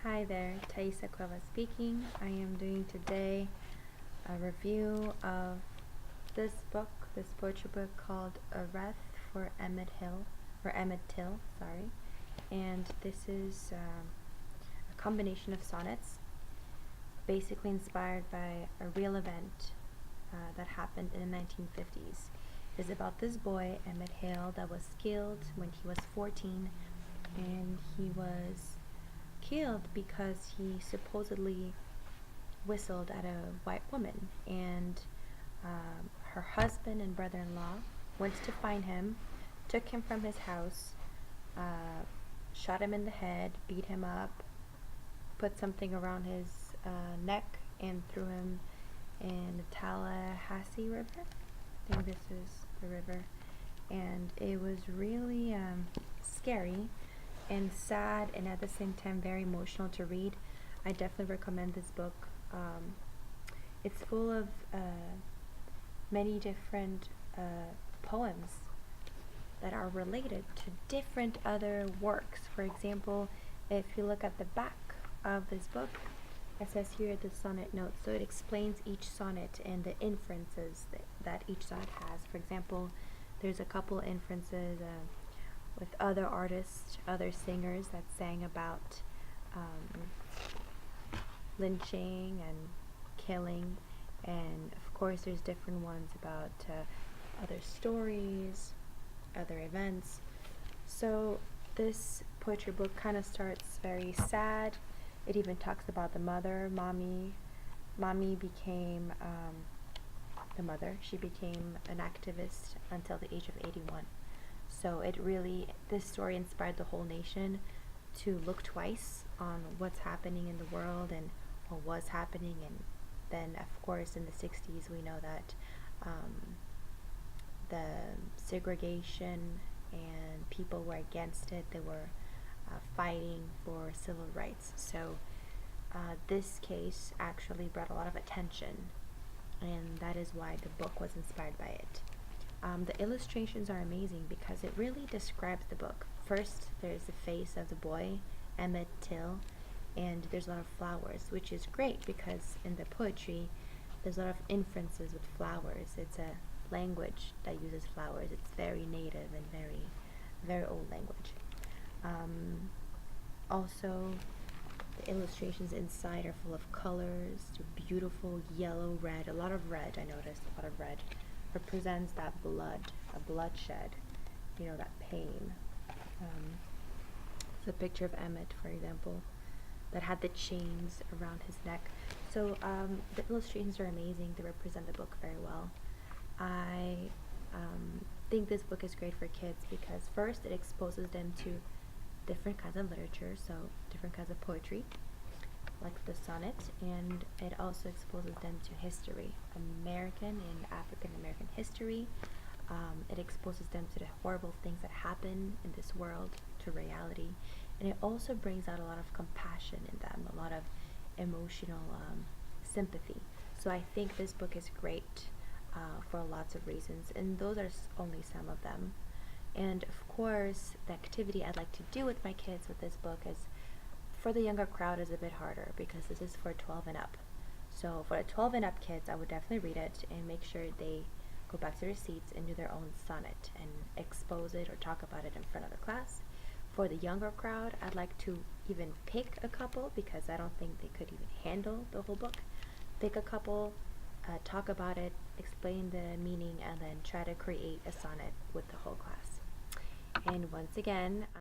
Hi there, Thaisa Cueva speaking. I am doing today a review of this poetry book called A Wreath for Emmet Till, sorry. And this is a combination of sonnets, basically inspired by a real event that happened in the 1950s. It's about this boy, Emmet Hale, that was killed when he was 14, and he was killed because he supposedly whistled at a white woman, and her husband and brother-in-law went to find him, took him from his house, shot him in the head, beat him up, put something around his neck, and threw him in the Tallahassee River. I think this is the river. And it was really scary and sad, and at the same time very emotional to read. I definitely recommend this book. It's full of many different poems that are related to different other works. For example, if you look at the back of this book, it says here the sonnet notes, so it explains each sonnet and the inferences that each sonnet has. For example, there's a couple inferences with other artists, other singers that sang about lynching and killing, and of course there's different ones about other stories, other events. So this poetry book kind of starts very sad. It even talks about the mother. Mommy became the mother. She became an activist until the age of 81. So this story inspired the whole nation to look twice on what's happening in the world and what was happening. And then, of course, in the 60s, we know that the segregation and people were against it. They were fighting for civil rights. So this case actually brought a lot of attention, and that is why the book was inspired by it. The illustrations are amazing because it really describes the book. First, there's the face of the boy, Emmet Till, and there's a lot of flowers, which is great because in the poetry, there's a lot of inferences with flowers. It's a language that uses flowers. It's very native and very, very old language. Also, the illustrations inside are full of colors. They're beautiful, yellow, red. A lot of red, I noticed, a lot of red. Represents that blood, a bloodshed, that pain. It's a picture of Emmet, for example, that had the chains around his neck. So the illustrations are amazing. They represent the book very well. I think this book is great for kids because first it exposes them to different kinds of literature, so different kinds of poetry, like the sonnet, and it also exposes them to history, American and African American history. It exposes them to the horrible things that happen in this world, to reality, and it also brings out a lot of compassion in them, a lot of emotional sympathy. So I think this book is great for lots of reasons, and those are only some of them. And of course, the activity I'd like to do with my kids with this book is, for the younger crowd, is a bit harder because this is for 12 and up. So for the 12 and up kids, I would definitely read it and make sure they go back to their seats and do their own sonnet and expose it or talk about it in front of the class. For the younger crowd, I'd like to even pick a couple because I don't think they could even handle the whole book. Pick a couple, talk about it, explain the meaning, and then try to create a sonnet with the whole class. And once again,